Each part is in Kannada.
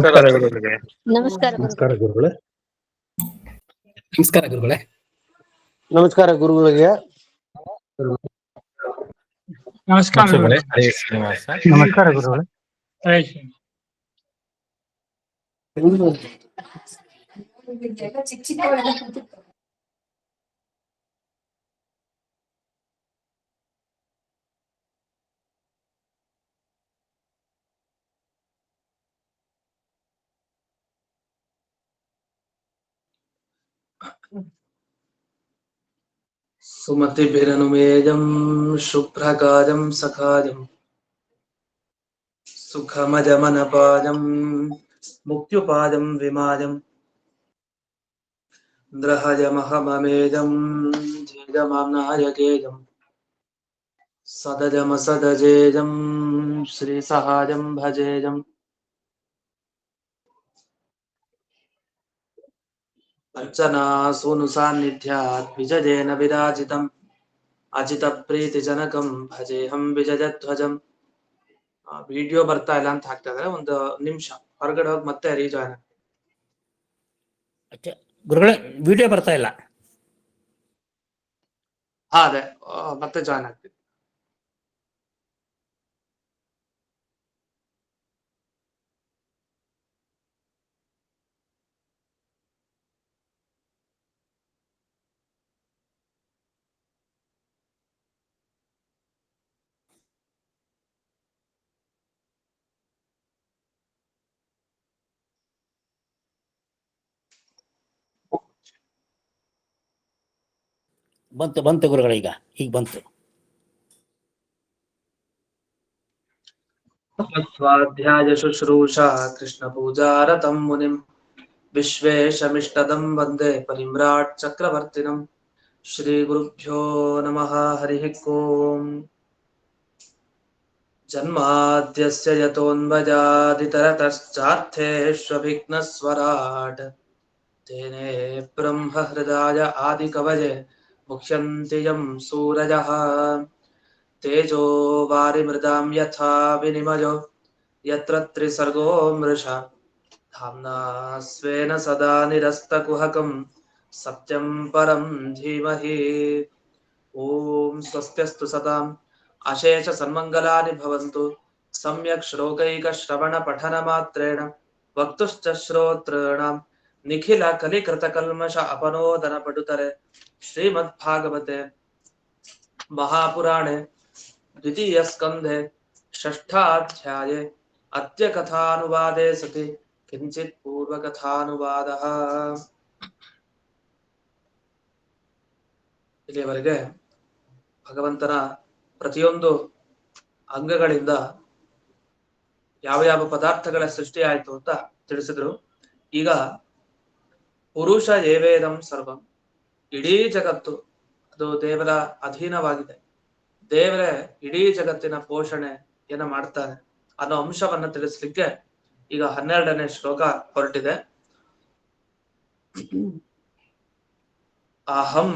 ನಮಸ್ಕಾರ ಗುರುಗಳೇ. ನಮಸ್ಕಾರ ಗುರುಗಳೇ. ನಮಸ್ಕಾರ ಗುರುಗಳೇ. ನಮಸ್ಕಾರ ಗುರುಗಳಿಗೆ. ನಮಸ್ಕಾರ ಗುರುಗಳೇ. ನಮಸ್ಕಾರ ಗುರುಗಳೇ. ಸುಮತಿಭಿರನುಮೇಯಂ ಶುಭ್ರಕಾಜಂ ಸಖಾಜಂ ಸುಖಮಜಮನಪಾಜಂ ಮುಕ್ತ್ಯುಪಾಜಂ ವಿಮಾಜಂ ಇಂದ್ರಹಜಮಹಮಮೇಜಂ ಜೇಜಮಾಮ್ನಾಯಕೇಜಂ ಸದಜಮಸದಜೇಜಂ ಶ್ರೀಸಹಾಜಂ ಭಜೇಜಂ ಅರ್ಚನಾ ಸೋನು ಸಾನ್ನಿಧ್ಯಾತ್ ವಿಜಯೇನ ವಿರಾಜಿತಂ ಅಜಿತ ಪ್ರೀತಿ ಜನಕಂ ಭಜೇಹಂ ವಿಜಯಧ್ವಜಂ. ವಿಡಿಯೋ ಬರ್ತಾ ಇಲ್ಲ ಅಂತ ಹಾಕ್ತಾ ಇದಾರೆ. ಒಂದು ನಿಮಿಷ ಹೊರಗಡೆ ಹೋಗಿ ಮತ್ತೆ ರೀಜಾಯ್ನ್. ಗುರುಗಳೇ, ವಿಡಿಯೋ ಬರ್ತಾ ಇಲ್ಲ. ಅದೇ ಮತ್ತೆ ಜಾಯ್ನ್ ಆಗ್ತೀನಿ. ಬಂತು ಗುರುಗಳೇ, ಈಗ ಬಂತು. ಸ್ವಾಧ್ಯಾಯ ಶುಶ್ರೂಷಾ ಕೃಷ್ಣ ಪೂಜಾರತಂ ಮುನಿಂ ವಿಶ್ವೇಶಮಿಷ್ಟದಂ ವಂದೇ ಪರಿಮ್ರಾಟ್ ಚಕ್ರವರ್ತಿನಂ. ಶ್ರೀ ಗುರುಭ್ಯೋ ನಮಃ. ಹರಿ ಓಂ. ಜನ್ಮಾದ್ಯಸ್ಯ ಯತೋನ್ಮಜಾದಿತರತಶ್ಚಾರ್ಥೇಷ್ವಭಿಘ್ನಸ್ವರಾಟ್ ತೇನೇ ಬ್ರಹ್ಮ ಹೃದಯ ಆದಿಕವಯೇ ಮುಖ್ಯಂತಿ ಯಂ ಸೂರಜಃ. ತೇಜೋ ವಾರಿಮೃದಾಂ ಯಥಾ ವಿನಿಮಯೋ ಯತ್ರ ತ್ರಿಸರ್ಗೋ ಮೃಷಾ ಧಾಮ್ನಾ ಸ್ವೇನ ಸದಾ ನಿರಸ್ತಕುಹಕಂ ಸತ್ಯಂ ಪರಂ ಧೀಮಹಿ. ಓಂ ಸ್ವಸ್ತ್ಯಸ್ತು ಸದಾಂ ಅಶೇಷ ಸನ್ಮಂಗಲಾನಿ ಭವಂತು. ಸಮ್ಯಕ್ ಶ್ಲೋಕೈಕ ಶ್ರವಣ ಪಠನ ಮಾತ್ರೇಣ ವಕ್ತುಶ್ಚ ಶ್ರೋತॄಣಾಂ ನಿಖಿಲ ಕಲಿಕೃತ ಕಲ್ಮಷ ಅಪನೋದನ ಪಟುತರೆ. ಶ್ರೀಮದ್ ಭಾಗವತೆ ಮಹಾಪುರಾಣೆ ದ್ವಿತೀಯ ಸ್ಕಂಧೆ ಷಷ್ಠಾಧ್ಯಾಯೇ ಅದ್ಯ ಕಥಾನುವಾದೇ ಸತಿ ಕಿಂಚಿತ್ ಪೂರ್ವಕಥಾನುವಾದಃ. ಇಲ್ಲಿಯವರೆಗೆ ಭಗವಂತನ ಪ್ರತಿಯೊಂದು ಅಂಗಗಳಿಂದ ಯಾವ ಯಾವ ಪದಾರ್ಥಗಳ ಸೃಷ್ಟಿ ಆಯಿತು ಅಂತ ತಿಳಿಸಿದ್ರು. ಈಗ ಪುರುಷ ಏವೇದಂ ಸರ್ವಂ, ಇಡೀ ಜಗತ್ತು ಅದು ದೇವರ ಅಧೀನವಾಗಿದೆ. ದೇವರೇ ಇಡೀ ಜಗತ್ತಿನ ಪೋಷಣೆಯನ್ನ ಮಾಡ್ತಾನೆ ಅನ್ನೋ ಅಂಶವನ್ನ ತಿಳಿಸ್ಲಿಕ್ಕೆ ಈಗ 12ನೇ ಶ್ಲೋಕ ಹೊರಟಿದೆ. ಅಹಂ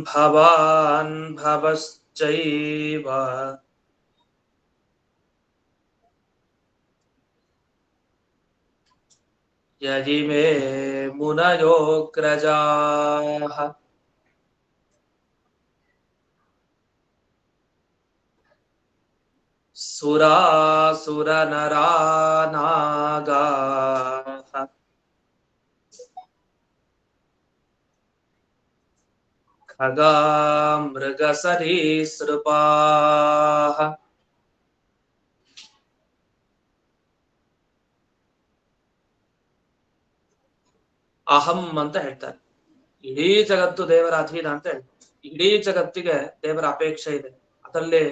ಭವಾನ್ ಭವಶ್ಚೈವ ಯಜಿಮೇ ಮುನಯೋಗ್ರಜಾಃ ಸುರಾಸುರನರಾನಾಗಾಃ ಖಗಾಮೃಗಸರೀಸೃಪಾಃ ಅಹಂ ಅಂತ ಹೇಳ್ತಾರೆ. ಇಡೀ ಜಗತ್ತು ದೇವರ ಅಧೀನ ಅಂತ ಹೇಳ್ತಾರೆ. ಇಡೀ ಜಗತ್ತಿಗೆ ದೇವರ ಅಪೇಕ್ಷೆ ಇದೆ. ಅದರಲ್ಲಿ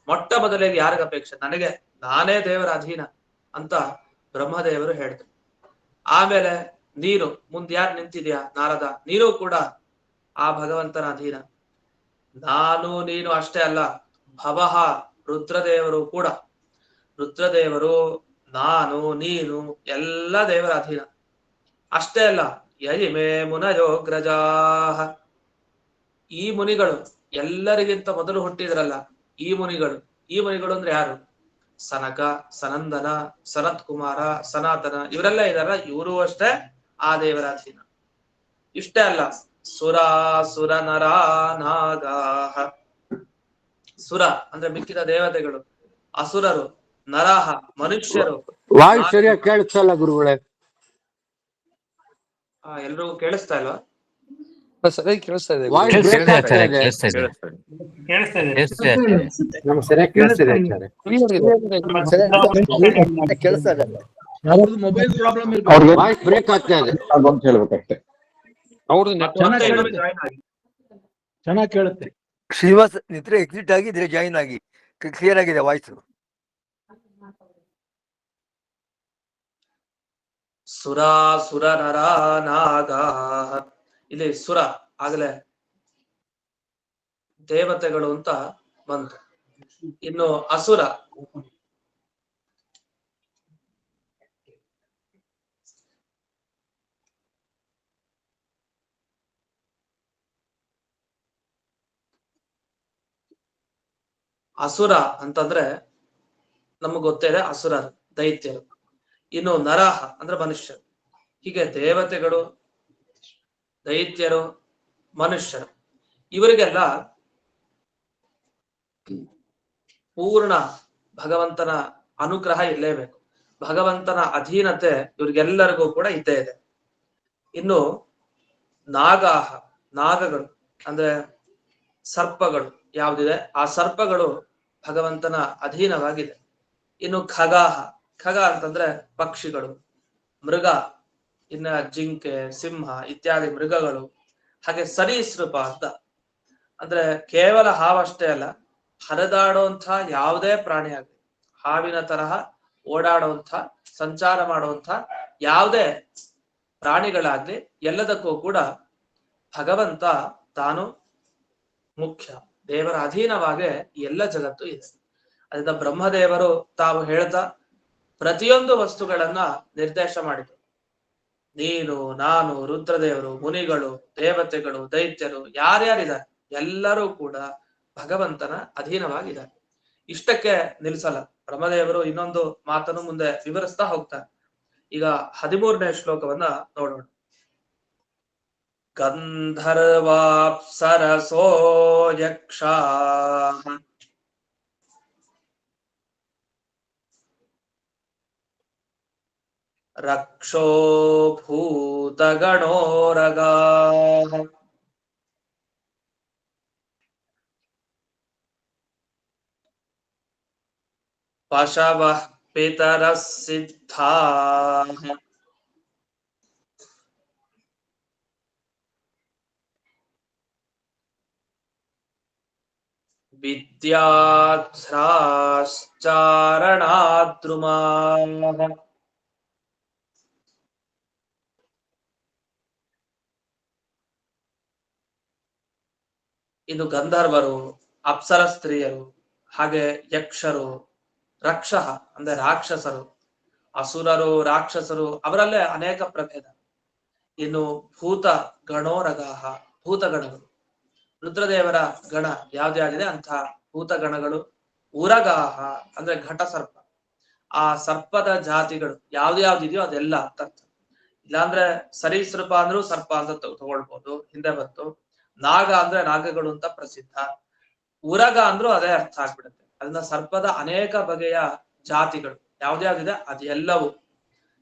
ಮೊಟ್ಟ ಮೊದಲಿಗೆ ಯಾರಿಗ ಅಪೇಕ್ಷೆ? ನನಗೆ, ನಾನೇ ದೇವರ ಅಧೀನ ಅಂತ ಬ್ರಹ್ಮದೇವರು ಹೇಳ್ತಾರೆ. ಆಮೇಲೆ ನೀನು ಮುಂದೆ ಯಾರು ನಿಂತಿದ್ಯಾ? ನಾರದ, ನೀನು ಕೂಡ ಆ ಭಗವಂತನ ಅಧೀನ. ನಾನು ನೀನು ಅಷ್ಟೇ ಅಲ್ಲ, ಭವಃ ರುದ್ರದೇವರು ಕೂಡ. ರುದ್ರದೇವರು, ನಾನು, ನೀನು ಎಲ್ಲ ದೇವರ ಅಧೀನ. ಅಷ್ಟೇ ಅಲ್ಲ, ಯಜಿಮೇ ಮುನಯೋಗ್ರಜಾಃ, ಈ ಮುನಿಗಳು ಎಲ್ಲರಿಗಿಂತ ಮೊದಲು ಹುಟ್ಟಿದ್ರಲ್ಲ ಈ ಮುನಿಗಳು. ಈ ಮುನಿಗಳು ಅಂದ್ರೆ ಯಾರು? ಸನಕ, ಸನಂದನ, ಸನತ್ ಕುಮಾರ, ಸನಾತನ ಇವರೆಲ್ಲ ಇದಾರ, ಇವರು ಅಷ್ಟೇ ಆ ದೇವರ ಅಧೀನ. ಇಷ್ಟೇ ಅಲ್ಲ, ಸುರ, ಸುರ ನರ ನಾಗಾಹ. ಸುರ ಅಂದ್ರೆ ಮಿಕ್ಕಿದ ದೇವತೆಗಳು, ಅಸುರರು, ನರಹ ಮನುಷ್ಯರು. ವಾಯ್ಸ್ ಸರಿಯಾಗಿ ಕೇಳಿಸಲ್ಲ ಗುರುಗಳೇ. ಎಲ್ರಿಗೂ ಕೇಳಿಸ್ತಾ ಇಲ್ವಾ? ಸರಿಯಾಗಿ ಕೇಳಿಸ್ತಾ ಇದೆ. ವಾಯ್ಸ್ ಬ್ರೇಕ್ ಆಗ್ತಾ ಇದೆ. ನಮ್ಗೆ ಸರಿಯಾಗಿ ಕೇಳಿಸ್ತಿದೆ ಆಚಾರ್ಯ. ಕೇಳಿಸ್ತಾ ಇದೆ. ಅವ್ರದ್ದು ಮೊಬೈಲ್ ಪ್ರಾಬ್ಲಮ್ ಅವ್ರಿಗೆ ವಾಯ್ಸ್ ಬ್ರೇಕ್ ಆಗ್ತಾ ಇದೆ ಅಂತ ಹೇಳ್ಬೇಕಷ್ಟೇ. ಅವ್ರದ್ದು ಮತ್ತೆ ಇನ್ನೊಮ್ಮೆ join ಆಗಿ. ಚೆನ್ನಾಗಿ ಕೇಳುತ್ತೆ. ಶ್ರೀನಿವಾಸ್ ನಿದ್ರೆ ಎಕ್ಸಿಟ್ ಆಗಿ ಇದ್ರೆ ಜಾಯಿನ್ ಆಗಿ, ಕ್ಲಿಯರ್ ಆಗಿದೆ ವಾಯ್ಸ್. ಸುರ, ಸುರ ನರ ನಾಗಾಹ. ಇಲ್ಲಿ ಸುರ ಆಗಲೇ ದೇವತೆಗಳು ಅಂತ ಬಂತು. ಇನ್ನು ಅಸುರ, ಅಸುರ ಅಂತಂದ್ರೆ ನಮಗ್ ಗೊತ್ತಿದೆ, ಅಸುರರು ದೈತ್ಯರು. ಇನ್ನು ನರಹ ಅಂದ್ರೆ ಮನುಷ್ಯರು. ಹೀಗೆ ದೇವತೆಗಳು, ದೈತ್ಯರು, ಮನುಷ್ಯರು ಇವರಿಗೆಲ್ಲ ಪೂರ್ಣ ಭಗವಂತನ ಅನುಗ್ರಹ ಇರಲೇಬೇಕು. ಭಗವಂತನ ಅಧೀನತೆ ಇವ್ರಿಗೆಲ್ಲರಿಗೂ ಕೂಡ ಇದ್ದೇ ಇದೆ. ಇನ್ನು ನಾಗಾಹ, ನಾಗಗಳು ಅಂದ್ರೆ ಸರ್ಪಗಳು ಯಾವ್ದಿದೆ ಆ ಸರ್ಪಗಳು ಭಗವಂತನ ಅಧೀನವಾಗಿದೆ. ಇನ್ನು ಖಗಾಹ, ಖಗ ಅಂತಂದ್ರೆ ಪಕ್ಷಿಗಳು, ಮೃಗ, ಇನ್ನ ಜಿಂಕೆ, ಸಿಂಹ ಇತ್ಯಾದಿ ಮೃಗಗಳು. ಹಾಗೆ ಸರೀಸೃಪ ಅಂತ ಅಂದ್ರೆ ಕೇವಲ ಹಾವಷ್ಟೇ ಅಲ್ಲ, ಹರಿದಾಡುವಂಥ ಯಾವುದೇ ಪ್ರಾಣಿ ಆಗಲಿ, ಹಾವಿನ ತರಹ ಓಡಾಡುವಂಥ, ಸಂಚಾರ ಮಾಡುವಂಥ ಯಾವುದೇ ಪ್ರಾಣಿಗಳಾಗ್ಲಿ, ಎಲ್ಲದಕ್ಕೂ ಕೂಡ ಭಗವಂತ ತಾನು ಮುಖ್ಯ, ದೇವರ ಅಧೀನವಾಗಿ ಎಲ್ಲ ಜಗತ್ತು ಇದೆ. ಅದರಿಂದ ಬ್ರಹ್ಮದೇವರು ತಾವು ಹೇಳ್ತಾ ಪ್ರತಿಯೊಂದು ವಸ್ತುಗಳನ್ನ ನಿರ್ದೇಶ ಮಾಡಿದರು. ನೀನು, ನಾನು, ರುದ್ರದೇವರು, ಮುನಿಗಳು, ದೇವತೆಗಳು, ದೈತ್ಯರು ಯಾರ್ಯಾರಿದ್ದಾರೆ ಎಲ್ಲರೂ ಕೂಡ ಭಗವಂತನ ಅಧೀನವಾಗಿದ್ದಾರೆ. ಇಷ್ಟಕ್ಕೆ ನಿಲ್ಸಲ್ಲ, ಬ್ರಹ್ಮದೇವರು ಇನ್ನೊಂದು ಮಾತನ್ನು ಮುಂದೆ ವಿವರಿಸ್ತಾ ಹೋಗ್ತಾರೆ. ಈಗ 13ನೇ ಶ್ಲೋಕವನ್ನ ನೋಡೋಣ. ಗಂಧರ್ವಾಪ್ಸರಸೋ ಯಕ್ಷಾಃ ರಕ್ಷೋ ಭೂತಗಣೋರಗಾಃ ಪಶವಃ ಪಿತರಃ ಸಿದ್ಧಾಃ ವಿದ್ಯಾಧ್ರಾಶ್ಚಾರಣಾದ್ರುಮಾಃ. ಇದು ಗಂಧರ್ವರು, ಅಪ್ಸರ ಸ್ತ್ರೀಯರು, ಹಾಗೆ ಯಕ್ಷರು, ರಕ್ಷಃ ಅಂದ್ರೆ ರಾಕ್ಷಸರು, ಅಸುರರು, ರಾಕ್ಷಸರು ಅವರಲ್ಲೇ ಅನೇಕ ಪ್ರಭೇದ. ಇನ್ನು ಭೂತ ಗಣೋರಗಾಹ, ಭೂತಗಣಗಳು, ರುದ್ರದೇವರ ಗಣ ಯಾವ್ದ್ಯಾವ್ದಿದೆ ಅಂಥ ಭೂತಗಣಗಳು. ಉರಗಾಹ ಅಂದ್ರೆ ಘಟ ಸರ್ಪ, ಆ ಸರ್ಪದ ಜಾತಿಗಳು ಯಾವ್ದ್ಯಾವ್ದಿದೆಯೋ ಅದೆಲ್ಲ ಅಂತ. ಇಲ್ಲಾಂದ್ರೆ ಸರೀಸೃಪ ಅಂದ್ರೂ ಸರ್ಪ ಅಂತ ತಗೊಳ್ಬಹುದು, ಹಿಂದೆ ಬಂತು. ನಾಗ ಅಂದ್ರೆ ನಾಗಗಳು ಅಂತ ಪ್ರಸಿದ್ಧ. ಉರಗ ಅಂದ್ರೂ ಅದೇ ಅರ್ಥ ಆಗ್ಬಿಡುತ್ತೆ. ಅದನ್ನ ಸರ್ಪದ ಅನೇಕ ಬಗೆಯ ಜಾತಿಗಳು ಯಾವ್ದ್ಯಾವ್ದಿದೆ ಅದೆಲ್ಲವೂ.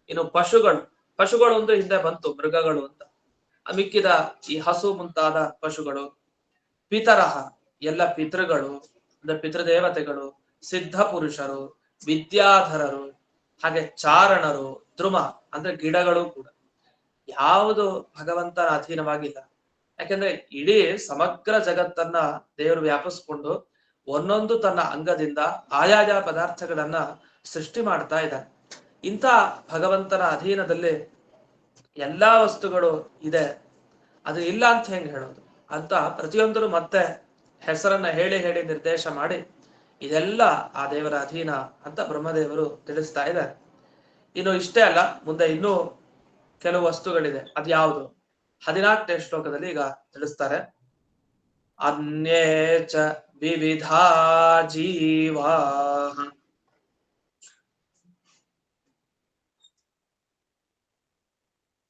ಇನ್ನು ಪಶುಗಳು, ಪಶುಗಳು ಅಂದ್ರೆ ಹಿಂದೆ ಬಂತು ಮೃಗಗಳು ಅಂತ. ಮಿಕ್ಕಿದ ಈ ಹಸು ಮುಂತಾದ ಪಶುಗಳು. ಪಿತರಹ ಎಲ್ಲ ಪಿತೃಗಳು ಅಂದ್ರೆ ಪಿತೃದೇವತೆಗಳು, ಸಿದ್ಧ ಪುರುಷರು, ವಿದ್ಯಾಧರರು, ಹಾಗೆ ಚಾರಣರು, ದ್ರುಮ ಅಂದ್ರೆ ಗಿಡಗಳು ಕೂಡ ಯಾವುದು ಭಗವಂತನ ಅಧೀನವಾಗಿಲ್ಲ. ಯಾಕೆಂದ್ರೆ ಇಡೀ ಸಮಗ್ರ ಜಗತ್ತನ್ನ ದೇವರು ವ್ಯಾಪಿಸ್ಕೊಂಡು ಒಂದೊಂದು ತನ್ನ ಅಂಗದಿಂದ ಆಯಾಯ ಪದಾರ್ಥಗಳನ್ನ ಸೃಷ್ಟಿ ಮಾಡ್ತಾ ಇದ್ದಾನೆ. ಇಂಥ ಭಗವಂತನ ಅಧೀನದಲ್ಲಿ ಎಲ್ಲಾ ವಸ್ತುಗಳು ಇದೆ, ಅದು ಇಲ್ಲ ಅಂತ ಹೆಂಗ್ ಹೇಳೋದು ಅಂತ ಪ್ರತಿಯೊಂದರೂ ಮತ್ತೆ ಹೆಸರನ್ನ ಹೇಳಿ ಹೇಳಿ ನಿರ್ದೇಶ ಮಾಡಿ ಇದೆಲ್ಲ ಆ ದೇವರ ಅಧೀನ ಅಂತ ಬ್ರಹ್ಮದೇವರು ತಿಳಿಸ್ತಾ ಇದ್ದಾರೆ. ಇನ್ನು ಇಷ್ಟೇ ಅಲ್ಲ, ಮುಂದೆ ಇನ್ನೂ ಕೆಲವು ವಸ್ತುಗಳಿದೆ. ಅದ್ಯಾವುದು 14ನೇ ಶ್ಲೋಕದಲ್ಲಿ ಈಗ ತಿಳಿಸ್ತಾರೆ. ಅನ್ಯೇ ಚ ವಿವಿಧಾ ಜೀವಾಃ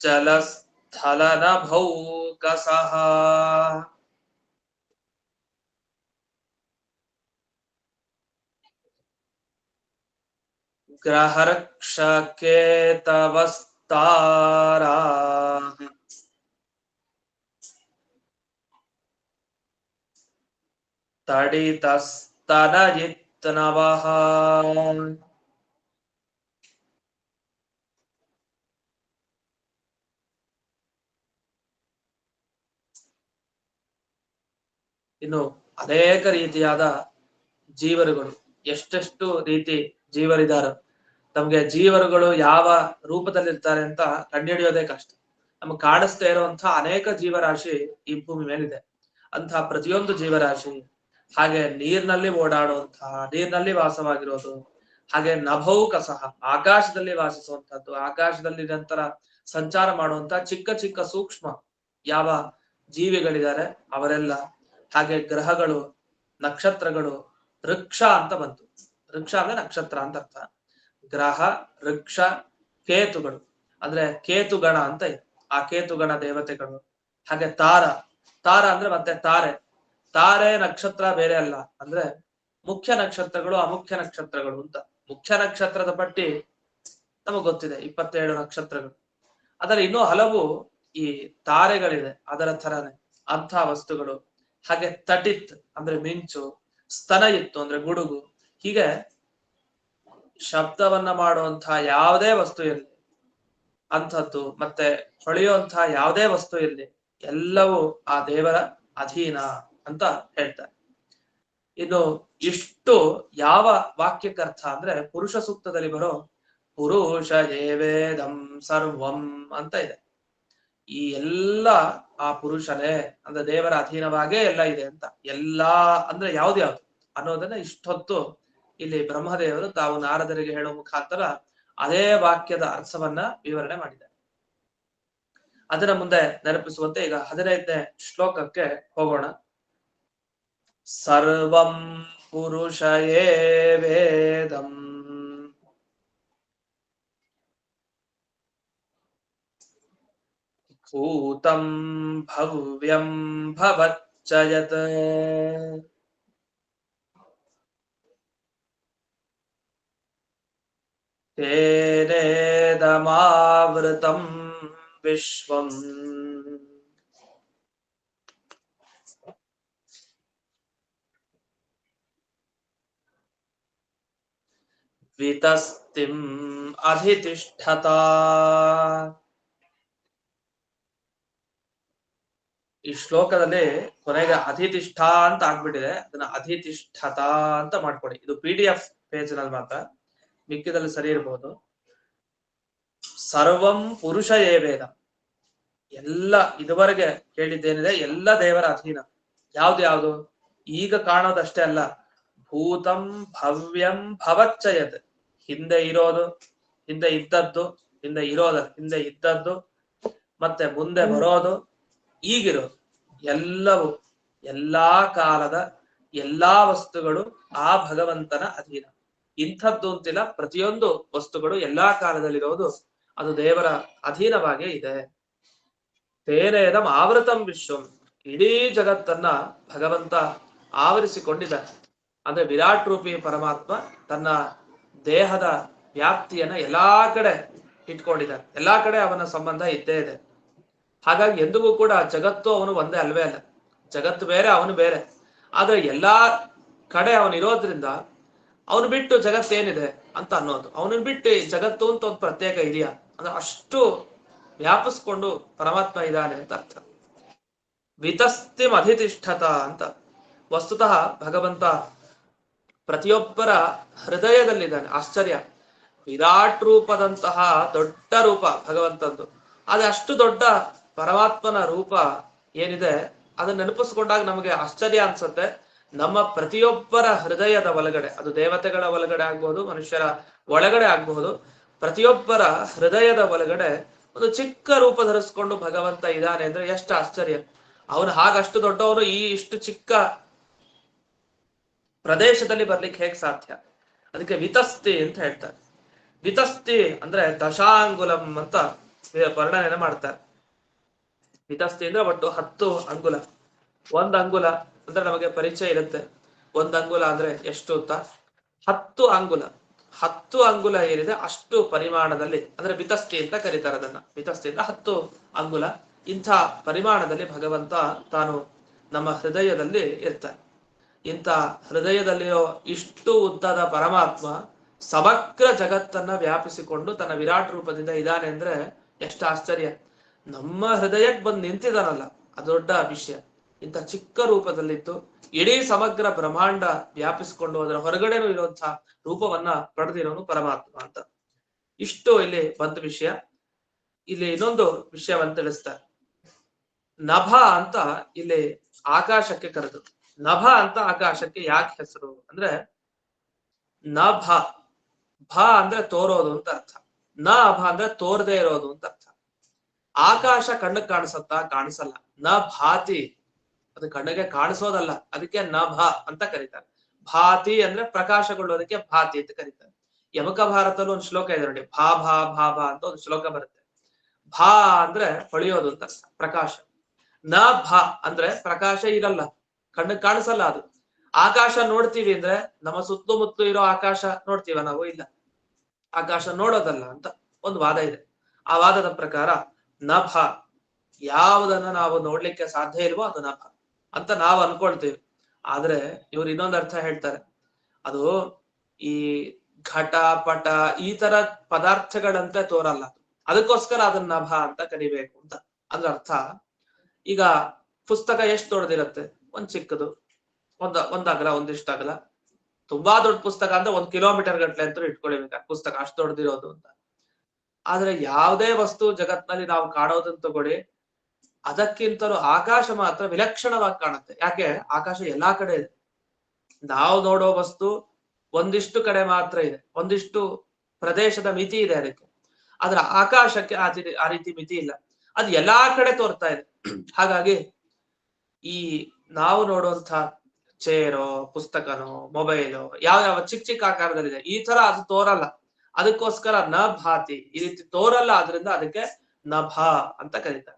ಜಲಸ್ಥಲನಭೌಕಸಃ ಗ್ರಹರಕ್ಷಕೇತವಸ್ತಾರಾಃ ತಡಿತಸ್ತನಯಿತ್ನವಃ ಇನ್ನು ಅನೇಕ ರೀತಿಯಾದ ಜೀವರುಗಳು, ಎಷ್ಟೆಷ್ಟು ರೀತಿ ಜೀವರಿದ್ದಾರೆ. ನಮ್ಗೆ ಜೀವರುಗಳು ಯಾವ ರೂಪದಲ್ಲಿರ್ತಾರೆ ಅಂತ ಕಂಡುಹಿಡಿಯೋದೇ ಕಷ್ಟ. ನಮ್ಗೆ ಕಾಣಿಸ್ತಾ ಇರುವಂತಹ ಅನೇಕ ಜೀವರಾಶಿ ಈ ಭೂಮಿ ಮೇಲಿದೆ. ಅಂತಹ ಪ್ರತಿಯೊಂದು ಜೀವರಾಶಿ, ಹಾಗೆ ನೀರಿನಲ್ಲಿ ಓಡಾಡುವಂತಹ, ನೀರಿನಲ್ಲಿ ವಾಸವಾಗಿರೋದು, ಹಾಗೆ ನಭೌಕಸಃ ಆಕಾಶದಲ್ಲಿ ವಾಸಿಸುವಂತಹದ್ದು, ಆಕಾಶದಲ್ಲಿ ನಿರಂತರ ಸಂಚಾರ ಮಾಡುವಂತಹ ಚಿಕ್ಕ ಚಿಕ್ಕ ಸೂಕ್ಷ್ಮ ಯಾವ ಜೀವಿಗಳಿದ್ದಾರೆ ಅವರೆಲ್ಲ, ಹಾಗೆ ಗ್ರಹಗಳು, ನಕ್ಷತ್ರಗಳು, ವೃಕ್ಷ ಅಂತ ಬಂತು. ವೃಕ್ಷ ಅಂದ್ರೆ ನಕ್ಷತ್ರ ಅಂತ ಅರ್ಥ. ಗ್ರಹ, ವೃಕ್ಷ, ಕೇತುಗಳು ಅಂದ್ರೆ ಕೇತುಗಣ ಅಂತ ಇದೆ. ಆ ಕೇತುಗಣ ದೇವತೆಗಳು, ಹಾಗೆ ತಾರ ಅಂದ್ರೆ ಮತ್ತೆ ತಾರೆ ನಕ್ಷತ್ರ ಬೇರೆ ಅಲ್ಲ, ಅಂದ್ರೆ ಮುಖ್ಯ ನಕ್ಷತ್ರಗಳು, ಅಮುಖ್ಯ ನಕ್ಷತ್ರಗಳು ಅಂತ. ಮುಖ್ಯ ನಕ್ಷತ್ರದ ಪಟ್ಟಿ ನಮಗ್ ಗೊತ್ತಿದೆ, 27 ನಕ್ಷತ್ರಗಳು. ಅದರ ಇನ್ನೂ ಹಲವು ಈ ತಾರೆಗಳಿದೆ, ಅದರ ತರನೇ ಅಂಥ ವಸ್ತುಗಳು. ಹಾಗೆ ತಟಿತ್ ಅಂದ್ರೆ ಮಿಂಚು, ಸ್ತನಯಿತ್ತು ಅಂದ್ರೆ ಗುಡುಗು. ಹೀಗೆ ಶಬ್ದವನ್ನ ಮಾಡುವಂತಹ ಯಾವುದೇ ವಸ್ತು ಇರಲಿ ಅಂಥದ್ದು, ಮತ್ತೆ ಹೊಳೆಯುವಂತಹ ಯಾವುದೇ ವಸ್ತು ಇರಲಿ, ಎಲ್ಲವೂ ಆ ದೇವರ ಅಧೀನ ಅಂತ ಹೇಳ್ತಾರೆ. ಇನ್ನು ಇಷ್ಟು ಯಾವ ವಾಕ್ಯಕ್ಕರ್ಥ ಅಂದ್ರೆ ಪುರುಷ ಸೂಕ್ತದಲ್ಲಿ ಬರೋ ಪುರುಷ ಏವೇದಂ ಸರ್ವಂ ಅಂತ ಇದೆ. ಈ ಎಲ್ಲ ಆ ಪುರುಷನೇ ಅಂದ್ರೆ ದೇವರ ಅಧೀನವಾಗೇ ಎಲ್ಲ ಇದೆ ಅಂತ. ಎಲ್ಲಾ ಅಂದ್ರೆ ಯಾವ್ದು ಅನ್ನೋದನ್ನ ಇಷ್ಟೊತ್ತು ಇಲ್ಲಿ ಬ್ರಹ್ಮದೇವರು ತಾವು ನಾರದರಿಗೆ ಹೇಳೋ ಮುಖಾಂತರ ಅದೇ ವಾಕ್ಯದ ಅರ್ಥವನ್ನ ವಿವರಣೆ ಮಾಡಿದ್ದಾರೆ. ಅದರ ಮುಂದೆ ನೆನಪಿಸುವಂತೆ ಈಗ 15ನೇ ಶ್ಲೋಕಕ್ಕೆ ಹೋಗೋಣ. ಸರ್ವಂ ಪುರುಷ ಏವೇದಂ ಭೂತಂ ಭವ್ಯಂ ಭವಚ್ಚ ಯತ್ ತೇನೇದಮಾವೃತಂ ವಿಶ್ವಂ ವಿತಸ್ತಿಂ ಅಧಿತಿಷ್ಠತಾ. ಈ ಶ್ಲೋಕದಲ್ಲಿ ಕೊನೆಗೆ ಅಧಿತಿಷ್ಠ ಅಂತ ಆಗ್ಬಿಟ್ಟಿದೆ, ಅದನ್ನ ಅಧಿತಿಷ್ಠತಾ ಅಂತ ಮಾಡ್ಕೊಡಿ. ಇದು PDF ಪೇಜ್ ನಲ್ಲಿ ಮಾತ್ರ, ಮಿಕ್ಕಿದಲ್ಲಿ ಸರಿ ಇರಬಹುದು. ಸರ್ವಂ ಪುರುಷ ಏವೇದ, ಎಲ್ಲ ಇದುವರೆಗೆ ಕೇಳಿದ್ದೇನಿದೆ ಎಲ್ಲ ದೇವರ ಅಧೀನ. ಯಾವ್ದು ಈಗ ಕಾಣೋದಷ್ಟೇ ಅಲ್ಲ, ಭೂತಂ ಭವ್ಯಂ ಭವಚ್ಚಯತ್, ಹಿಂದೆ ಇರೋದು, ಹಿಂದೆ ಇದ್ದದ್ದು, ಹಿಂದೆ ಇದ್ದದ್ದು, ಮತ್ತೆ ಮುಂದೆ ಬರೋದು, ಈಗಿರೋದು, ಎಲ್ಲವೂ ಎಲ್ಲಾ ಕಾಲದ ಎಲ್ಲಾ ವಸ್ತುಗಳು ಆ ಭಗವಂತನ ಅಧೀನ. ಇಂಥದ್ದು ಅಂತಿಲ್ಲ, ಪ್ರತಿಯೊಂದು ವಸ್ತುಗಳು ಎಲ್ಲಾ ಕಾಲದಲ್ಲಿರೋದು ಅದು ದೇವರ ಅಧೀನವಾಗೇ ಇದೆ. ತೇನೇದಂ ಆವೃತಂ ವಿಶ್ವಂ, ಇಡೀ ಜಗತ್ತನ್ನ ಭಗವಂತ ಆವರಿಸಿಕೊಂಡಿದ್ದಾನೆ. ಅಂದ್ರೆ ವಿರಾಟ್ ರೂಪಿ ಪರಮಾತ್ಮ ತನ್ನ ದೇಹದ ವ್ಯಾಪ್ತಿಯನ್ನ ಎಲ್ಲಾ ಕಡೆ ಇಟ್ಕೊಂಡಿದ್ದಾನೆ. ಎಲ್ಲಾ ಕಡೆ ಅವನ ಸಂಬಂಧ ಇದ್ದೇ ಇದೆ. ಹಾಗಾಗಿ ಎಂದಿಗೂ ಕೂಡ ಜಗತ್ತು ಅವನು ಒಂದೇ ಅಲ್ವೇ ಅಲ್ಲ, ಜಗತ್ತು ಬೇರೆ ಅವನು ಬೇರೆ. ಆದ್ರೆ ಎಲ್ಲಾ ಕಡೆ ಅವನಿರೋದ್ರಿಂದ ಅವನು ಬಿಟ್ಟು ಜಗತ್ತೇನಿದೆ ಅಂತ ಅನ್ನೋದು, ಅವನನ್ನು ಬಿಟ್ಟು ಜಗತ್ತು ಅಂತ ಒಂದು ಪ್ರತ್ಯೇಕ ಇದೆಯಾ ಅಂದ್ರೆ ಅಷ್ಟು ವ್ಯಾಪಿಸ್ಕೊಂಡು ಪರಮಾತ್ಮ ಇದ್ದಾನೆ ಅಂತ ಅರ್ಥ. ವಿತಸ್ತಿಂ ಅಧಿತಿಷ್ಠತ ಅಂತ, ವಸ್ತುತಃ ಭಗವಂತ ಪ್ರತಿಯೊಬ್ಬರ ಹೃದಯದಲ್ಲಿದ್ದಾನೆ. ಆಶ್ಚರ್ಯ, ವಿರಾಟ್ ರೂಪದಂತಹ ದೊಡ್ಡ ರೂಪ ಭಗವಂತಂದು. ಆದ್ರೆ ಅಷ್ಟು ದೊಡ್ಡ ಪರಮಾತ್ಮನ ರೂಪ ಏನಿದೆ ಅದನ್ನ ನೆನಪಿಸ್ಕೊಂಡಾಗ ನಮಗೆ ಆಶ್ಚರ್ಯ ಅನ್ಸುತ್ತೆ. ನಮ್ಮ ಪ್ರತಿಯೊಬ್ಬರ ಹೃದಯದ ಒಳಗಡೆ, ಅದು ದೇವತೆಗಳ ಒಳಗಡೆ ಆಗ್ಬಹುದು, ಮನುಷ್ಯರ ಒಳಗಡೆ ಆಗ್ಬಹುದು, ಪ್ರತಿಯೊಬ್ಬರ ಹೃದಯದ ಒಳಗಡೆ ಒಂದು ಚಿಕ್ಕ ರೂಪ ಧರಿಸ್ಕೊಂಡು ಭಗವಂತ ಇದ್ದಾನೆ ಅಂದ್ರೆ ಎಷ್ಟು ಆಶ್ಚರ್ಯ. ಅವನು ಹಾಗಷ್ಟು ದೊಡ್ಡವನು ಈ ಇಷ್ಟು ಚಿಕ್ಕ ಪ್ರದೇಶದಲ್ಲಿ ಬರ್ಲಿಕ್ಕೆ ಹೇಗ್ ಸಾಧ್ಯ? ಅದಕ್ಕೆ ವಿತಸ್ತಿ ಅಂತ ಹೇಳ್ತಾರೆ. ವಿತಸ್ತಿ ಅಂದ್ರೆ ದಶಾಂಗುಲಂ ಅಂತ ವರ್ಣನೆ ಮಾಡ್ತಾರೆ. ಮಿತಸ್ಥಿ ಅಂದ್ರೆ ಒಟ್ಟು 10 ಅಂಗುಲ. 1 ಅಂಗುಲ ಅಂದ್ರೆ ನಮಗೆ ಪರಿಚಯ ಇರುತ್ತೆ. 1 ಅಂಗುಲ ಅಂದ್ರೆ ಎಷ್ಟು ಅಂತ? 10 ಅಂಗುಲ. 10 ಅಂಗುಲ ಏನಿದೆ ಅಷ್ಟು ಪರಿಮಾಣದಲ್ಲಿ ಅಂದ್ರೆ ಮಿತಸ್ಥಿ ಅಂತ ಕರೀತಾರೆ ಅದನ್ನ. ಮಿತಸ್ಥಿ ಅಂದ್ರೆ 10 ಅಂಗುಲ. ಇಂಥ ಪರಿಮಾಣದಲ್ಲಿ ಭಗವಂತ ತಾನು ನಮ್ಮ ಹೃದಯದಲ್ಲಿ ಇರ್ತಾನೆ. ಇಂಥ ಹೃದಯದಲ್ಲಿರೋ ಇಷ್ಟು ಉದ್ದದ ಪರಮಾತ್ಮ ಸಮಗ್ರ ಜಗತ್ತನ್ನ ವ್ಯಾಪಿಸಿಕೊಂಡು ತನ್ನ ವಿರಾಟ್ ರೂಪದಿಂದ ಇದ್ದಾನೆ ಅಂದ್ರೆ ಎಷ್ಟು ಆಶ್ಚರ್ಯ. ನಮ್ಮ ಹೃದಯಕ್ಕೆ ಬಂದು ನಿಂತಿದಾನಲ್ಲ, ಅದು ದೊಡ್ಡ ವಿಷಯ. ಇಂಥ ಚಿಕ್ಕ ರೂಪದಲ್ಲಿದ್ದು ಇಡೀ ಸಮಗ್ರ ಬ್ರಹ್ಮಾಂಡ ವ್ಯಾಪಿಸಿಕೊಂಡು ಅದರ ಹೊರಗಡೆನೂ ಇರುವಂತಹ ರೂಪವನ್ನ ಪಡೆದಿರೋನು ಪರಮಾತ್ಮ ಅಂತ. ಇಷ್ಟು ಇಲ್ಲಿ ಬಂದ ವಿಷಯ. ಇಲ್ಲಿ ಇನ್ನೊಂದು ವಿಷಯವನ್ನ ತಿಳಿಸ್ತಾರೆ. ನಭ ಅಂತ ಇಲ್ಲಿ ಆಕಾಶಕ್ಕೆ ಕರೆದು. ನಭ ಅಂತ ಆಕಾಶಕ್ಕೆ ಯಾಕೆ ಹೆಸರು ಅಂದ್ರೆ, ನಭ ಭ ಅಂದ್ರೆ ತೋರೋದು ಅಂತ ಅರ್ಥ. ನ ಭ ಅಂದ್ರೆ ತೋರದೆ ಇರೋದು ಅಂತ ಅರ್ಥ. ಆಕಾಶ ಕಣ್ಣಿಗೆ ಕಾಣಿಸತ್ತಾ? ಕಾಣಿಸಲ್ಲ. ನ ಭಾತಿ, ಅದು ಕಣ್ಣಿಗೆ ಕಾಣಿಸೋದಲ್ಲ, ಅದಕ್ಕೆ ನಭ ಅಂತ ಕರೀತಾರೆ. ಭಾತಿ ಅಂದ್ರೆ ಪ್ರಕಾಶಗೊಳ್ಳೋದಕ್ಕೆ ಭಾತಿ ಅಂತ ಕರೀತಾರೆ. ಯಮಕ ಭಾರತದಲ್ಲಿ ಒಂದು ಶ್ಲೋಕ ಇದೆ ನೋಡಿ, ಭಾ ಭಾ ಭಾ ಭಾ ಅಂತ ಒಂದು ಶ್ಲೋಕ ಬರುತ್ತೆ. ಭಾ ಅಂದ್ರೆ ಹೊಳೆಯೋದು ಅಂತ ಅರ್ಥ, ಪ್ರಕಾಶ. ನ ಭ ಅಂದ್ರೆ ಪ್ರಕಾಶ ಇರಲ್ಲ, ಕಣ್ಣಿಗೆ ಕಾಣಿಸಲ್ಲ ಅದು. ಆಕಾಶ ನೋಡ್ತೀವಿ ಅಂದ್ರೆ ನಮ್ಮ ಸುತ್ತಮುತ್ತ ಇರೋ ಆಕಾಶ ನೋಡ್ತೀವ ನಾವು? ಇಲ್ಲ, ಆಕಾಶ ನೋಡೋದಲ್ಲ ಅಂತ ಒಂದು ವಾದ ಇದೆ. ಆ ವಾದದ ಪ್ರಕಾರ ನಭ, ಯಾವುದನ್ನ ನಾವು ನೋಡ್ಲಿಕ್ಕೆ ಸಾಧ್ಯ ಇಲ್ವೋ ಅದು ನಭ ಅಂತ ನಾವು ಅನ್ಕೊಳ್ತೀವಿ. ಆದ್ರೆ ಇವ್ರು ಇನ್ನೊಂದು ಅರ್ಥ ಹೇಳ್ತಾರೆ. ಅದು ಈ ಘಟ ಪಟ ಈ ತರ ಪದಾರ್ಥಗಳಂತೆ ತೋರಲ್ಲ, ಅದಕ್ಕೋಸ್ಕರ ಅದನ್ನ ನಭ ಅಂತ ಕರಿಬೇಕು ಅಂತ. ಅದ್ರ ಅರ್ಥ, ಈಗ ಪುಸ್ತಕ ಎಷ್ಟು ದೊಡ್ಡದಿರುತ್ತೆ? ಒಂದ್ ಚಿಕ್ಕದು, ಒಂದ್ ಅಗಲ, ಒಂದಿಷ್ಟು ಅಗಲ. ತುಂಬಾ ದೊಡ್ಡ ಪುಸ್ತಕ ಅಂದ್ರೆ 1 ಕಿಲೋಮೀಟರ್ ಗಟ್ಲೆ ಅಂತ ಇಟ್ಕೊಳ್ಬೇಕು ಪುಸ್ತಕ, ಅಷ್ಟು ದೊಡ್ಡದಿರೋದು ಅಂತ. ಆದ್ರೆ ಯಾವುದೇ ವಸ್ತು ಜಗತ್ನಲ್ಲಿ ನಾವು ಕಾಣೋದನ್ನ ತಗೊಳ್ಳಿ, ಅದಕ್ಕಿಂತಲೂ ಆಕಾಶ ಮಾತ್ರ ವಿಲಕ್ಷಣವಾಗಿ ಕಾಣುತ್ತೆ. ಯಾಕೆ? ಆಕಾಶ ಎಲ್ಲಾ ಕಡೆ ಇದೆ. ನಾವು ನೋಡೋ ವಸ್ತು ಒಂದಿಷ್ಟು ಕಡೆ ಮಾತ್ರ ಇದೆ, ಒಂದಿಷ್ಟು ಪ್ರದೇಶದ ಮಿತಿ ಇದೆ ಅದಕ್ಕೆ. ಆದ್ರೆ ಆಕಾಶಕ್ಕೆ ಆ ರೀತಿ ಮಿತಿ ಇಲ್ಲ, ಅದು ಎಲ್ಲಾ ಕಡೆ ತೋರ್ತಾ ಇದೆ. ಹಾಗಾಗಿ ಈ ನಾವು ನೋಡುವಂತ ಚೇರೋ, ಪುಸ್ತಕನೋ, ಮೊಬೈಲೋ ಯಾವ ಚಿಕ್ಕ ಚಿಕ್ಕ ಆಕಾರದಲ್ಲಿದೆ, ಈ ತರ ಅದು ತೋರಲ್ಲ. ಅದಕ್ಕೋಸ್ಕರ ನ ಭಾತಿ, ಈ ರೀತಿ ತೋರಲ್ಲ, ಆದ್ರಿಂದ ಅದಕ್ಕೆ ನಭ ಅಂತ ಕರೀತಾರೆ.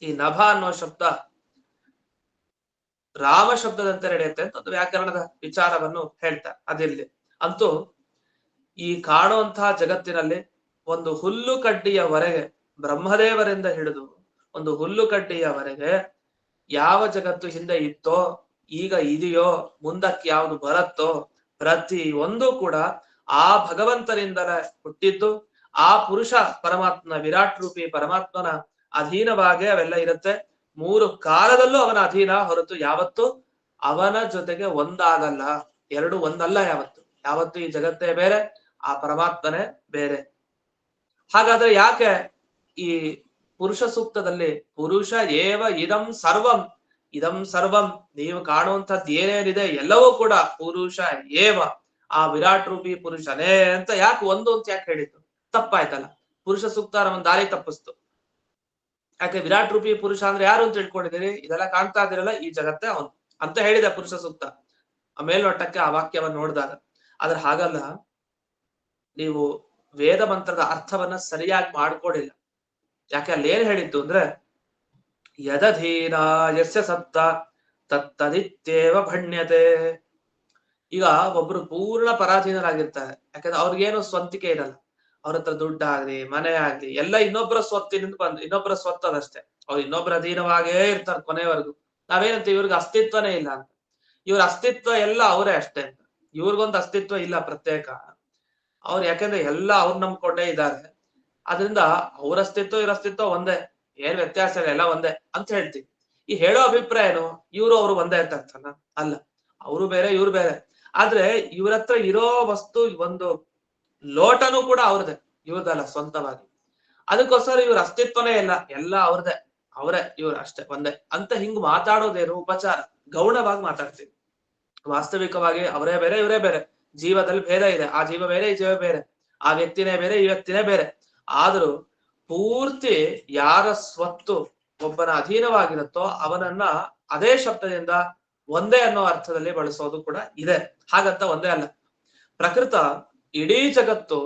ಈ ನಭ ಅನ್ನೋ ಶಬ್ದ ರಾಮ ಶಬ್ದದಂತೆ ನಡೆಯುತ್ತೆ ಅಂತ ಒಂದು ವ್ಯಾಕರಣದ ವಿಚಾರವನ್ನು ಹೇಳ್ತಾರೆ. ಅದಿಲ್ಲಿ ಅಂತೂ ಈ ಕಾಣುವಂತಹ ಜಗತ್ತಿನಲ್ಲಿ ಒಂದು ಹುಲ್ಲು ಕಡ್ಡಿಯವರೆಗೆ, ಬ್ರಹ್ಮದೇವರಿಂದ ಹಿಡಿದು ಒಂದು ಹುಲ್ಲು ಕಡ್ಡಿಯವರೆಗೆ ಯಾವ ಜಗತ್ತು ಹಿಂದೆ ಇತ್ತೋ, ಈಗ ಇದೆಯೋ, ಮುಂದಕ್ಕೆ ಯಾವುದು ಬರತ್ತೋ, ಪ್ರತಿ ಒಂದು ಕೂಡ ಆ ಭಗವಂತನಿಂದಲೇ ಹುಟ್ಟಿದ್ದು. ಆ ಪುರುಷ ಪರಮಾತ್ಮನ, ವಿರಾಟ್ ರೂಪಿ ಪರಮಾತ್ಮನ ಅಧೀನವಾಗೇ ಅವೆಲ್ಲ ಇರುತ್ತೆ. 3 ಕಾಲದಲ್ಲೂ ಅವನ ಅಧೀನ ಹೊರತು ಯಾವತ್ತು ಅವನ ಜೊತೆಗೆ ಒಂದಾಗಲ್ಲ. 2 ಒಂದಲ್ಲ ಯಾವತ್ತು. ಯಾವತ್ತು ಈ ಜಗತ್ತೇ ಬೇರೆ, ಆ ಪರಮಾತ್ಮನೇ ಬೇರೆ. ಹಾಗಾದ್ರೆ ಯಾಕೆ ಈ ಪುರುಷ ಸೂಕ್ತದಲ್ಲಿ ಪುರುಷ ಏವ ಇದಂ ಸರ್ವಂ, ಇದಂ ಸರ್ವಂ, ನೀವು ಕಾಣುವಂಥದ್ದು ಏನೇನಿದೆ ಎಲ್ಲವೂ ಕೂಡ ಪುರುಷ ಏವ, ಆ ವಿರಾಟ್ ರೂಪಿ ಪುರುಷನೇ ಅಂತ ಯಾಕೆ ಒಂದು ಅಂತ ಯಾಕೆ ಹೇಳಿತ್ತು? ತಪ್ಪಾಯ್ತಲ್ಲ. ಪುರುಷ ಸೂಕ್ತ ನಮ್ಮನ್ನ ದಾರಿ ತಪ್ಪಿಸ್ತು. ಯಾಕೆ? ವಿರಾಟ್ ರೂಪಿ ಪುರುಷ ಅಂದ್ರೆ ಯಾರು ಅಂತ ತಿಳ್ಕೊಂಡಿದ್ದೀರಿ? ಇದೆಲ್ಲ ಕಾಣ್ತಾ ಇದಿರಲ್ಲ, ಈ ಜಗತ್ತೇ ಅವನು ಅಂತ ಹೇಳಿದ ಪುರುಷ ಸೂಕ್ತ ಮೇಲ್ನೋಟಕ್ಕೆ ಆ ವಾಕ್ಯವನ್ನು ನೋಡಿದಾಗ. ಆದ್ರೆ ಹಾಗಲ್ಲ, ನೀವು ವೇದ ಮಂತ್ರದ ಅರ್ಥವನ್ನ ಸರಿಯಾಗಿ ಮಾಡ್ಕೊಡಿಲ್ಲ. ಯಾಕೆ? ಅಲ್ಲಿ ಏನ್ ಹೇಳಿದ್ದು ಅಂದ್ರೆ, ಯದಧೀನ ಯಸ್ಯ ಸತ್ತ ತತ್ತದಿತ್ಯೇವ ಭಣ್ಯತೆ. ಈಗ ಒಬ್ರು ಪೂರ್ಣ ಪರಾಧೀನರಾಗಿರ್ತಾರೆ. ಯಾಕಂದ್ರೆ ಅವ್ರಿಗೇನು ಸ್ವಂತಿಕೆ ಇರಲ್ಲ. ಅವ್ರ ಹತ್ರ ದುಡ್ಡಾಗ್ಲಿ, ಮನೆ ಆಗ್ಲಿ ಎಲ್ಲ ಇನ್ನೊಬ್ಬರ ಸ್ವತ್ತಿನಿಂದ ಬಂದು, ಇನ್ನೊಬ್ಬರ ಸ್ವತ್ತದಷ್ಟೇ. ಅವ್ರು ಇನ್ನೊಬ್ಬರ ಅಧೀನವಾಗೇ ಇರ್ತಾರೆ ಕೊನೆವರೆಗೂ. ನಾವೇನಂತೀವಿ? ಇವ್ರಿಗೆ ಅಸ್ತಿತ್ವನೇ ಇಲ್ಲ ಅಂತ. ಇವ್ರ ಅಸ್ತಿತ್ವ ಎಲ್ಲ ಅವರೇ ಅಷ್ಟೇ ಅಂತ. ಇವ್ರಿಗೊಂದು ಅಸ್ತಿತ್ವ ಇಲ್ಲ ಪ್ರತ್ಯೇಕ. ಅವ್ರು ಯಾಕಂದ್ರೆ ಎಲ್ಲ ಅವ್ರು ನಂಬ್ಕೊಂಡೇ ಇದ್ದಾರೆ. ಅದರಿಂದ ಅವ್ರ ಅಸ್ತಿತ್ವ ಇವ್ರ ಅಸ್ತಿತ್ವ ಒಂದೇ, ಏನ್ ವ್ಯತ್ಯಾಸ ಇಲ್ಲ, ಎಲ್ಲ ಒಂದೇ ಅಂತ ಹೇಳ್ತೀವಿ. ಈ ಹೇಳೋ ಅಭಿಪ್ರಾಯ ಏನು? ಇವ್ರು ಅವ್ರು ಒಂದೇ ಅಂತ ಅರ್ಥನ? ಅಲ್ಲ, ಅವರು ಬೇರೆ ಇವ್ರು ಬೇರೆ. ಆದ್ರೆ ಇವ್ರ ಹತ್ರ ಇರೋ ವಸ್ತು ಒಂದು ಲೋಟನೂ ಕೂಡ ಅವ್ರದೇ, ಇವ್ರದಲ್ಲ ಸ್ವಂತವಾಗಿ. ಅದಕ್ಕೋಸ್ಕರ ಇವ್ರ ಅಸ್ತಿತ್ವನೇ ಇಲ್ಲ, ಎಲ್ಲ ಅವ್ರದೇ, ಅವರೇ ಇವ್ರು ಅಷ್ಟೇ ಒಂದೇ ಅಂತ ಹಿಂಗ್ ಮಾತಾಡೋದೇನು ಉಪಚಾರ, ಗೌಣವಾಗಿ ಮಾತಾಡ್ತೀವಿ. ವಾಸ್ತವಿಕವಾಗಿ ಅವರೇ ಬೇರೆ ಇವರೇ ಬೇರೆ. ಜೀವದಲ್ಲಿ ಭೇದ ಇದೆ, ಆ ಜೀವ ಬೇರೆ ಈ ಜೀವ ಬೇರೆ, ಆ ವ್ಯಕ್ತಿನೇ ಬೇರೆ ಈ ವ್ಯಕ್ತಿನೇ ಬೇರೆ. ಆದ್ರೂ ಪೂರ್ತಿ ಯಾರ ಸ್ವತ್ತು ಒಬ್ಬನ ಅಧೀನವಾಗಿರುತ್ತೋ ಅವನನ್ನ ಅದೇ ಶಬ್ದದಿಂದ ಒಂದೇ ಅನ್ನೋ ಅರ್ಥದಲ್ಲಿ ಬಳಸೋದು ಕೂಡ ಇದೆ. ಹಾಗಂತ ಒಂದೇ ಅಲ್ಲ, ಪ್ರಕೃತ ಇಡೀ ಜಗತ್ತು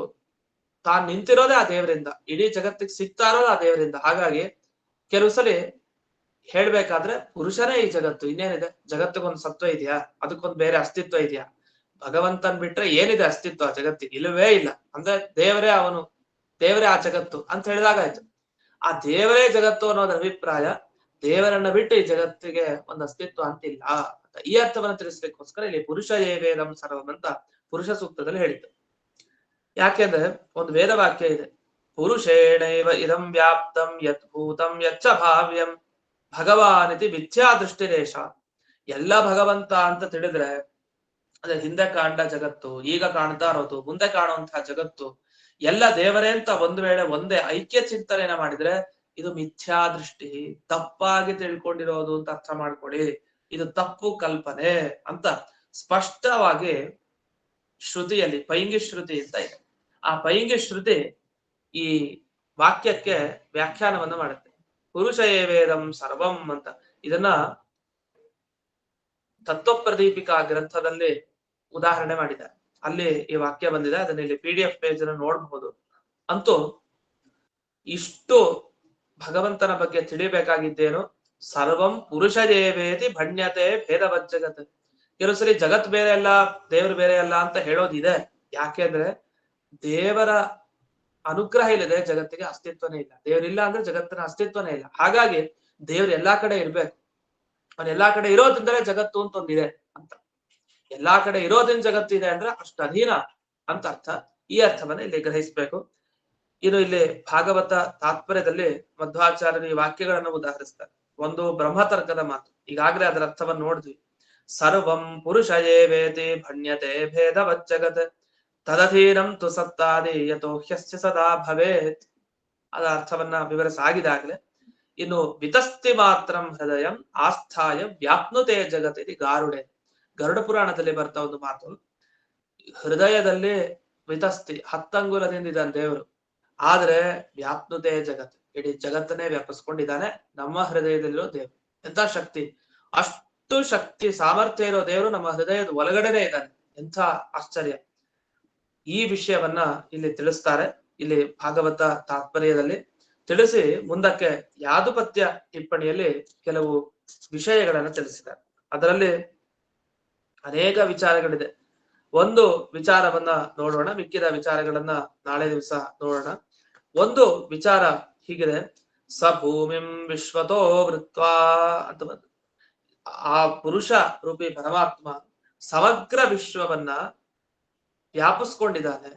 ತಾನು ನಿಂತಿರೋದೇ ಆ ದೇವರಿಂದ, ಇಡೀ ಜಗತ್ತಿಗೆ ಸಿಗ್ತಾ ಇರೋದು ಆ ದೇವರಿಂದ. ಹಾಗಾಗಿ ಕೆಲವು ಸಲ ಹೇಳ್ಬೇಕಾದ್ರೆ ಪುರುಷನೇ ಈ ಜಗತ್ತು, ಇನ್ನೇನಿದೆ? ಜಗತ್ತಿಗೊಂದು ಸತ್ವ ಇದೆಯಾ? ಅದಕ್ಕೊಂದು ಬೇರೆ ಅಸ್ತಿತ್ವ ಇದೆಯಾ? ಭಗವಂತನ್ ಬಿಟ್ರೆ ಏನಿದೆ ಅಸ್ತಿತ್ವ ಜಗತ್ತಿಗೆ? ಇಲ್ಲವೇ ಇಲ್ಲ. ಅಂದ್ರೆ ದೇವರೇ ಅವನು, ದೇವರೇ ಆ ಜಗತ್ತು ಅಂತ ಹೇಳಿದಾಗಾಯ್ತು. ಆ ದೇವರೇ ಜಗತ್ತು ಅನ್ನೋದ್ರ ಅಭಿಪ್ರಾಯ, ದೇವರನ್ನ ಬಿಟ್ಟು ಈ ಜಗತ್ತಿಗೆ ಒಂದು ಅಸ್ತಿತ್ವ ಅಂತಿಲ್ಲ. ಈ ಅರ್ಥವನ್ನು ತಿಳಿಸ್ಲಿಕ್ಕೋಸ್ಕರ ಇಲ್ಲಿ ಪುರುಷ ಏವೇದಂ ಸರ್ವಂ ಅಂತ ಪುರುಷ ಸೂಕ್ತದಲ್ಲಿ ಹೇಳಿದ್ದು. ಯಾಕೆಂದ್ರೆ ಒಂದು ವೇದ ವಾಕ್ಯ ಇದೆ, ಪುರುಷೇಣೈವ ಇದಂ ವ್ಯಾಪ್ತಂ ಯತ್ ಭೂತಂ ಯಚ್ಚ ಭಾವ್ಯಂ ಭಗವಾನಿತಿ ಮಿಥ್ಯಾ ದೃಷ್ಟಿರೇಷ. ಎಲ್ಲ ಭಗವಂತ ಅಂತ ತಿಳಿದ್ರೆ ಅದೇ ಹಿಂದೆ ಕಾಣ್ದ ಜಗತ್ತು, ಈಗ ಕಾಣ್ತಾ ಇರೋದು, ಮುಂದೆ ಕಾಣುವಂತಹ ಜಗತ್ತು ಎಲ್ಲ ದೇವರೇ ಅಂತ ಒಂದು ವೇಳೆ ಒಂದೇ ಐಕ್ಯ ಚಿಂತನೆಯನ್ನ ಮಾಡಿದ್ರೆ ಇದು ಮಿಥ್ಯಾ ದೃಷ್ಟಿ, ತಪ್ಪಾಗಿ ತಿಳ್ಕೊಂಡಿರೋದು ಅಂತ ಅರ್ಥ ಮಾಡ್ಕೊಳ್ಳಿ. ಇದು ತಪ್ಪು ಕಲ್ಪನೆ ಅಂತ ಸ್ಪಷ್ಟವಾಗಿ ಶ್ರುತಿಯಲ್ಲಿ ಪೈಂಗಿ ಶ್ರುತಿ ಅಂತ ಇದೆ. ಆ ಪೈಂಗಿ ಶ್ರುತಿ ಈ ವಾಕ್ಯಕ್ಕೆ ವ್ಯಾಖ್ಯಾನವನ್ನ ಮಾಡುತ್ತೆ. ಪುರುಷ ಏವೇದಂ ಸರ್ವಂ ಅಂತ. ಇದನ್ನ ತತ್ವಪ್ರದೀಪಿಕಾ ಗ್ರಂಥದಲ್ಲಿ ಉದಾಹರಣೆ ಮಾಡಿದ್ದಾರೆ. ಅಲ್ಲಿ ಈ ವಾಕ್ಯ ಬಂದಿದೆ, ಅದನ್ನ ಇಲ್ಲಿ PDF ಪೇಜ್ ಅನ್ನು ನೋಡಬಹುದು. ಅಂತೂ ಇಷ್ಟು ಭಗವಂತನ ಬಗ್ಗೆ ತಿಳಿಬೇಕಾಗಿದ್ದೇನು, ಸರ್ವಂ ಪುರುಷ ಏವೇತಿ ಭಣ್ಯತೆ ಭೇದವಜ್ಜಗತ್. ಕೆಲವು ಸರಿ ಜಗತ್ ಬೇರೆ ಅಲ್ಲ, ದೇವರು ಬೇರೆ ಅಲ್ಲ ಅಂತ ಹೇಳೋದಿದೆ. ಯಾಕೆಂದ್ರೆ ದೇವರ ಅನುಗ್ರಹ ಇಲ್ಲದೆ ಜಗತ್ತಿಗೆ ಅಸ್ತಿತ್ವನೇ ಇಲ್ಲ. ದೇವರಿಲ್ಲ ಅಂದ್ರೆ ಜಗತ್ತಿನ ಅಸ್ತಿತ್ವನೇ ಇಲ್ಲ. ಹಾಗಾಗಿ ದೇವ್ರು ಎಲ್ಲಾ ಕಡೆ ಇರ್ಬೇಕು. ಅವ್ನು ಎಲ್ಲಾ ಕಡೆ ಇರೋದ್ರಿಂದಲೇ ಜಗತ್ತು ಅಂತ ಒಂದಿದೆ ಅಂತ. ಎಲ್ಲಾ ಕಡೆ ಇರೋದ್ರಿಂದ ಜಗತ್ತು ಇದೆ ಅಂದ್ರೆ ಅಷ್ಟು ಅಧೀನ ಅಂತ ಅರ್ಥ. ಈ ಅರ್ಥವನ್ನ ಇಲ್ಲಿ ಗ್ರಹಿಸ್ಬೇಕು. ಇನ್ನು ಇಲ್ಲಿ ಭಾಗವತ ತಾತ್ಪರ್ಯದಲ್ಲಿ ಮಧ್ವಾಚಾರ್ಯರು ಈ ವಾಕ್ಯಗಳನ್ನು ಉದಾಹರಿಸ್ತಾರೆ. ಒಂದು ಬ್ರಹ್ಮತರ್ಕದ ಮಾತು, ಈಗಾಗಲೇ ಅದರ ಅರ್ಥವನ್ನು ನೋಡಿದ್ವಿ. ಸರ್ವಂ ಪುರುಷ ಏವೇತಿ ಭಣ್ಯತೆ ಭೇದವಜ್ಜಗತ್ ತದಧೀನಂ ತು ಸತ್ತಾದಿ ಯತೋ ಹ್ಯಸ್ಯ ಸದಾ ಭವೇತ್. ಅದರ ಅರ್ಥವನ್ನ ವಿವರಿಸಾಗಿದಾಗಲೇ ಇನ್ನು ವಿತಸ್ತಿ ಮಾತ್ರಂ ಹೃದಯಂ ಆಸ್ಥಾಯ ವ್ಯಾಪ್ನುತೆ ಜಗತ್ ಇದು ಗಾರುಡೆ. ಗರುಡ ಪುರಾಣದಲ್ಲಿ ಬರ್ತಾ ಒಂದು ಮಾತು, ಹೃದಯದಲ್ಲಿ ವಿತಸ್ತಿ 10 ಅಂಗುಲದಿಂದ ಇದ್ದಾನೆ ದೇವರು, ಆದ್ರೆ ವ್ಯಾಪ್ನುತೆ ಜಗತ್ ಇಡೀ ಜಗತ್ತನ್ನೇ ವ್ಯಾಪಿಸ್ಕೊಂಡಿದ್ದಾನೆ. ನಮ್ಮ ಹೃದಯದಲ್ಲಿರೋ ದೇವರು ಎಂತ ಶಕ್ತಿ! ಅಷ್ಟು ಶಕ್ತಿ ಸಾಮರ್ಥ್ಯ ಇರೋ ದೇವರು ನಮ್ಮ ಹೃದಯದ ಒಳಗಡೆನೆ ಇದ್ದಾನೆ. ಎಂಥ ಆಶ್ಚರ್ಯ! ಈ ವಿಷಯವನ್ನ ಇಲ್ಲಿ ತಿಳಿಸ್ತಾರೆ. ಇಲ್ಲಿ ಭಾಗವತ ತಾತ್ಪರ್ಯದಲ್ಲಿ ತಿಳಿಸಿ ಮುಂದಕ್ಕೆ ಯಾದುಪತ್ಯ ಟಿಪ್ಪಣಿಯಲ್ಲಿ ಕೆಲವು ವಿಷಯಗಳನ್ನು ತಿಳಿಸಿದ್ದಾರೆ. ಅದರಲ್ಲಿ ಅನೇಕ ವಿಚಾರಗಳಿದೆ. ಒಂದು ವಿಚಾರವನ್ನ ನೋಡೋಣ, ಮಿಕ್ಕಿದ ವಿಚಾರಗಳನ್ನ ನಾಳೆ ದಿವಸ ನೋಡೋಣ. ಒಂದು ವಿಚಾರ ಹೀಗಿದೆ, ಸ ಭೂಮಿಂ ವಿಶ್ವತೋ ವೃತ್ವಾ ಅಂತ ಬಂದು ಆ ಪುರುಷ ರೂಪಿ ಪರಮಾತ್ಮ ಸಮಗ್ರ ವಿಶ್ವವನ್ನ ವ್ಯಾಪಿಸ್ಕೊಂಡಿದ್ದಾನೆ.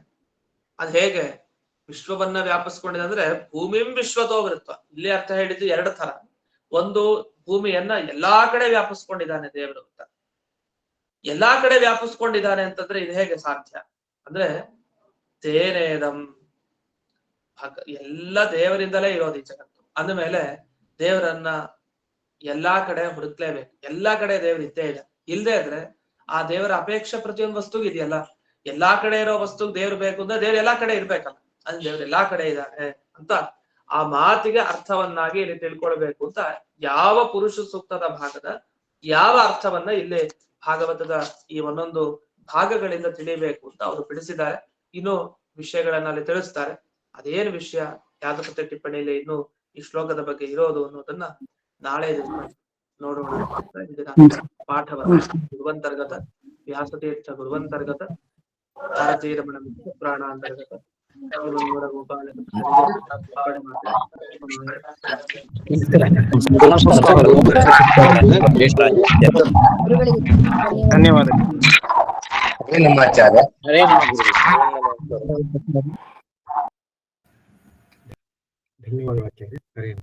ಅದ್ ಹೇಗೆ ವಿಶ್ವವನ್ನ ವ್ಯಾಪಿಸ್ಕೊಂಡಿದೆ ಅಂದ್ರೆ ಭೂಮಿಂ ವಿಶ್ವತೋ ವೃತ್ವ. ಇಲ್ಲಿ ಅರ್ಥ ಹೇಳಿದ್ದು 2 ತರ. ಒಂದು, ಭೂಮಿಯನ್ನ ಎಲ್ಲಾ ಕಡೆ ವ್ಯಾಪಿಸ್ಕೊಂಡಿದ್ದಾನೆ ದೇವರು ಅಂತ. ಎಲ್ಲಾ ಕಡೆ ವ್ಯಾಪಿಸ್ಕೊಂಡಿದ್ದಾನೆ ಅಂತಂದ್ರೆ ಇದು ಹೇಗೆ ಸಾಧ್ಯ ಅಂದ್ರೆ ತೇನೇದಂ ಎಲ್ಲ ದೇವರಿಂದಲೇ ಇರೋದು ಈ ಜಗತ್ತು ಅಂದಮೇಲೆ ದೇವರನ್ನ ಎಲ್ಲಾ ಕಡೆ ಹುಡುಕ್ಲೇಬೇಕು. ಎಲ್ಲಾ ಕಡೆ ದೇವ್ರು ಇದ್ದೇ ಇದೆ. ಇಲ್ದೇ ಇದ್ರೆ ಆ ದೇವರ ಅಪೇಕ್ಷೆ ಪ್ರತಿಯೊಂದು ವಸ್ತುಗೂ ಇದೆಯಲ್ಲ. ಎಲ್ಲಾ ಕಡೆ ಇರೋ ವಸ್ತುಗೆ ದೇವ್ರು ಬೇಕು ಅಂದ್ರೆ ದೇವ್ರು ಎಲ್ಲಾ ಕಡೆ ಇರ್ಬೇಕಲ್ಲ. ಅಂದ್ರೆ ದೇವ್ರು ಎಲ್ಲಾ ಕಡೆ ಇದ್ದಾನೆ ಅಂತ ಆ ಮಾತಿಗೆ ಅರ್ಥವನ್ನಾಗಿ ಇಲ್ಲಿ ತಿಳ್ಕೊಳ್ಬೇಕು ಅಂತ ಯಾವ ಪುರುಷ ಸೂಕ್ತದ ಭಾಗದ ಯಾವ ಅರ್ಥವನ್ನ ಇಲ್ಲಿ ಭಾಗವತದ ಈ ಒಂದೊಂದು ಭಾಗಗಳಿಂದ ತಿಳಿಬೇಕು ಅಂತ ಅವರು ಬಿಡಿಸಿದ್ದಾರೆ. ಇನ್ನು ವಿಷಯಗಳನ್ನ ಅಲ್ಲಿ ತಿಳಿಸ್ತಾರೆ. ಅದೇನು ವಿಷಯ ಯಾದಪತ್ಯ ಟಿಪ್ಪಣಿಯಲ್ಲಿ ಇನ್ನು ಈ ಶ್ಲೋಕದ ಬಗ್ಗೆ ಇರೋದು ಅನ್ನೋದನ್ನ ನಾಳೆ ನೋಡೋಣ. ಪಾಠವನ್ನ ಗುರುವಂತರ್ಗತ ವ್ಯಾಸತೀರ್ಥ ಗುರುವಂತರ್ಗತ ಭಾರತೀರಮಣ ಪ್ರಾಣಾಂತರ್ಗತ ಗೋಪಾಲ ಧನ್ಯವಾದ. ನಮ್ಮ ಆಚಾರ್ಯ ಧನ್ಯವಾದ ಆಚಾರ್ಯ.